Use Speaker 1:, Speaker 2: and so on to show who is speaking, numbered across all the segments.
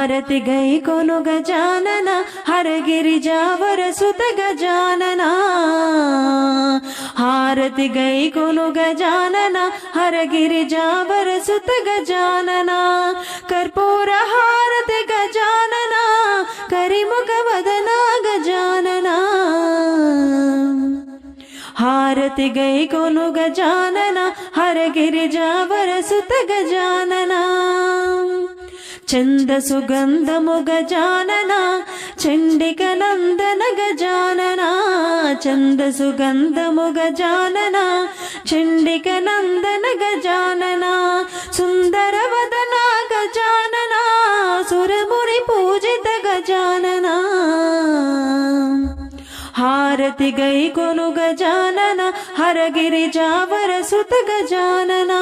Speaker 1: హారతి గై కొను గజానన హరగిరిజావర సుత గజానన హారతి గై కొను గజానన హరగిరిజావర సుత గజానన కర్పూర హారతి గజానన కరిముఖ వదన గజానన హారతి గై కొను గజానన హరగిరిజావర సుత గజానన చంద సుగంధము గజానన చండిక నందన గజానన చంద సుగంధము గజానన చండిక నందన గజానన సుందర వదన గజానన సురముని పూజిత గజానన హారతి గై కొను గజానన హరగిరిజావర సుత గజానన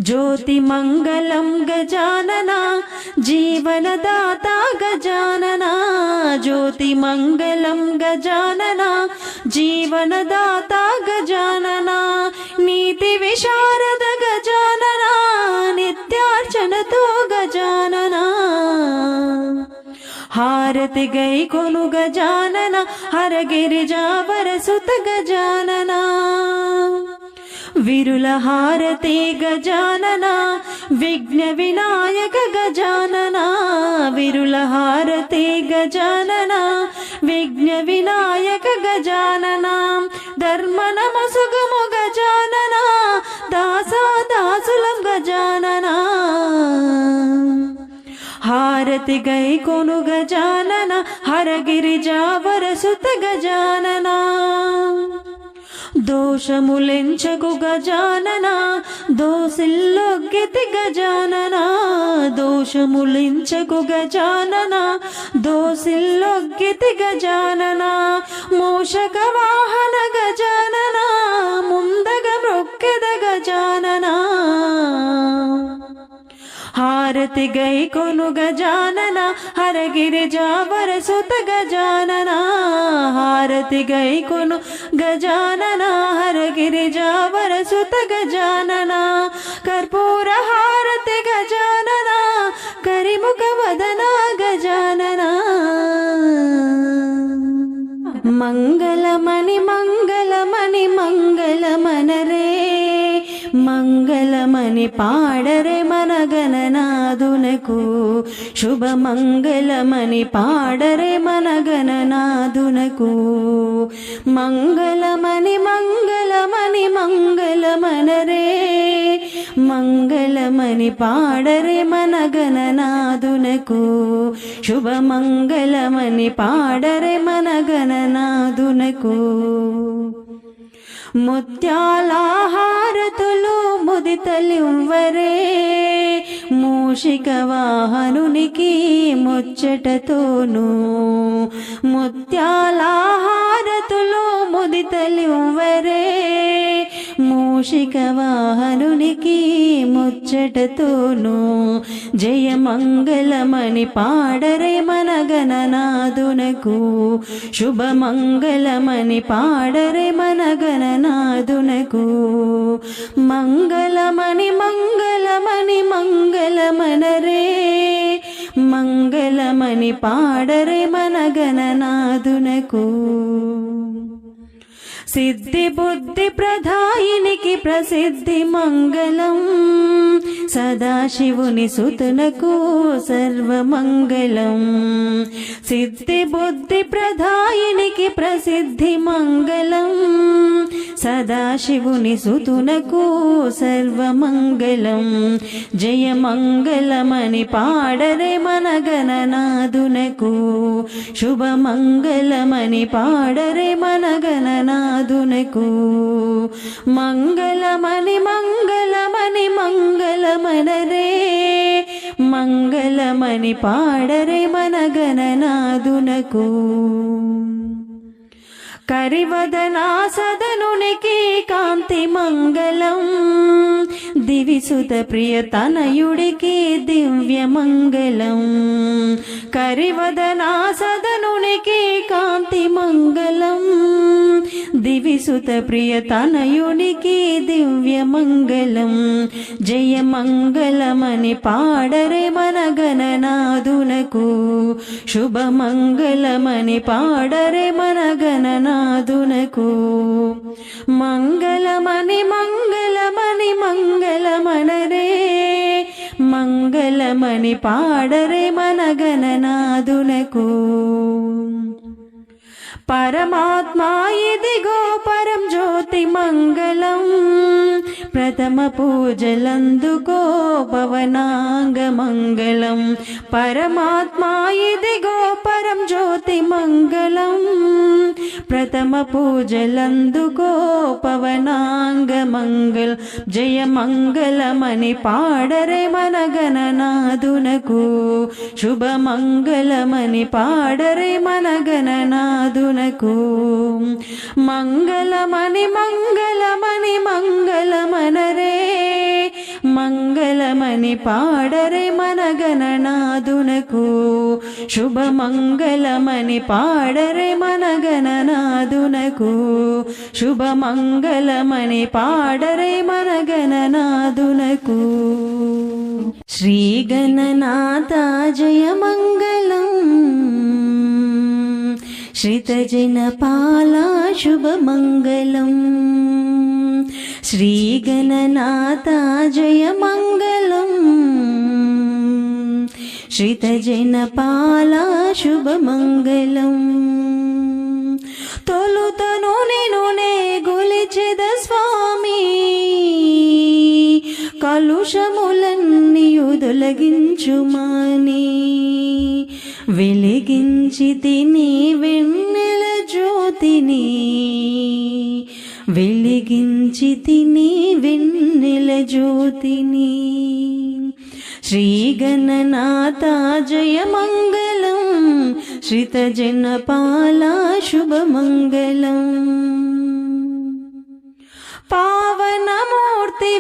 Speaker 1: జ్యోతి మంగళం గజానన జీవనదాత గజానన జ్యోతి మంగళం గజానన జీవనదాత గజానన నీతి విశారద గజానన నిత్యార్చనతో గజానన హారతి గై కొను గజానన హరగిరిజావర సుత గజానన విరుల హారతి గజానన విఘ్న వినాయక గజానన విరుల హారతి గజానన విఘ్న వినాయక గజానన ధర్మ నమసుగము గజానన దాసాదాసులం గజానన హారతి గై కొను గజానన హరగిరిజావర సుత గజానన దోషములెంచకు గజానన దోసిల్లొగ్గెతి గజానన దోషములెంచకు గజానన దోసిల్లొగ్గెతి గజానన మూషక వాహన గజానన ముందగ మ్రొక్కెద గజానన హారతి గై కొను గజానన హరగిరిజావర సుత గజానన హారతి గై కొను గజానన హరగిరిజావర సుత గజానన కర్పూర హారతి గజానన కరిముఖ వదన గజానన మంగళమణి మంగళమణి మంగళమనరే మంగళమని పాడరే మన గణనాదునకు శుభ మంగళమని పాడరే మన గణనాదునకు మంగళమని మంగళమని మంగళమనరే మంగళమని పాడరే మన గణనాదునకు శుభ మంగళమని పాడరే మన గణనాదునకు ముత్యాల హారతులు ముదితలివ్వరే మూషిక వాహనునికి ముచ్చటతోను ముత్యాల హారతులు ముదితలివ్వరే మూషిక వాహనునికి ముచ్చటతోను జయ మంగళమని పాడరే మన గణనాదునకు శుభ మంగళమని పాడరే మన గణనాదునకు మంగళమని మంగళమని మంగళమనరే మంగళమని పాడరే మన గణనాదునకు సిద్ధి బుద్ధి ప్రధాయినికి ప్రసిద్ధి మంగళం సదాశివుని సుతునకు సర్వమంగళం సిద్ధి బుద్ధి ప్రధాయినికి ప్రసిద్ధి మంగళం సదాశివుని సుతునకు సర్వమంగళం జయ మంగళమని పాడరే మన గణనాదునకు శుభ మంగళమని పాడరే మన గణనాదునకు మంగళమని మంగళమని మంగళమనరే మంగళమని పాడరే మన గణనాదునకు కరివదనా సదనునికి కాంతి మంగళం దివిసుత ప్రియ తనయుడికి దివ్య మంగళం కరివదనా సదనునికి కాంతి మంగళం దివిసుత ప్రియ తనయునికి దివ్య మంగళం జయ మంగళమని పాడరే మన గణ గణనాదునకు శుభమంగళమని పాడరే మన గణనాదునకు మంగళమని మంగళమని మంగళమనరే మంగళమని పాడరే మన గణనాదునకు పరమాత్మా ఇదిగో పరం జ్యోతి మంగళం ప్రథమ పూజలందుకో పవనాంగ మంగళం పరమాత్మా ఇదిగో పరం జ్యోతి మంగళం ప్రథమ పూజలందుకో పవనాంగ మంగళం జయ మంగళమని పాడరే మన గణనాదునకు శుభమంగళమని పాడరే మన గణనాదునకు మంగళమని మంగళమని మంగళమనరే మంగళమని పాడరే మన గణనాదునకు శుభమంగళమని పాడరే మన గణనాదునకు శుభమంగళమని పాడరే మన గణనాదునకు శ్రీ గణనాథ జయ మంగళం శ్రితజనపాలా శుభమంగళం శ్రీ గణనాథ జయ మంగళం శ్రితజనపాలా శుభమంగళం తొలుతను నిన్నునే గొలిచెద స్వామి కలుషములన్నీయు తొలగించుమాని వెలిగించి తిని వెన్నెల జ్యోతిని వెలిగించి తిని వెన్నెల జ్యోతిని శ్రీ గణనాథ జయ మంగళం శ్రితజనపాలా శుభమంగళం పావనమూర్తి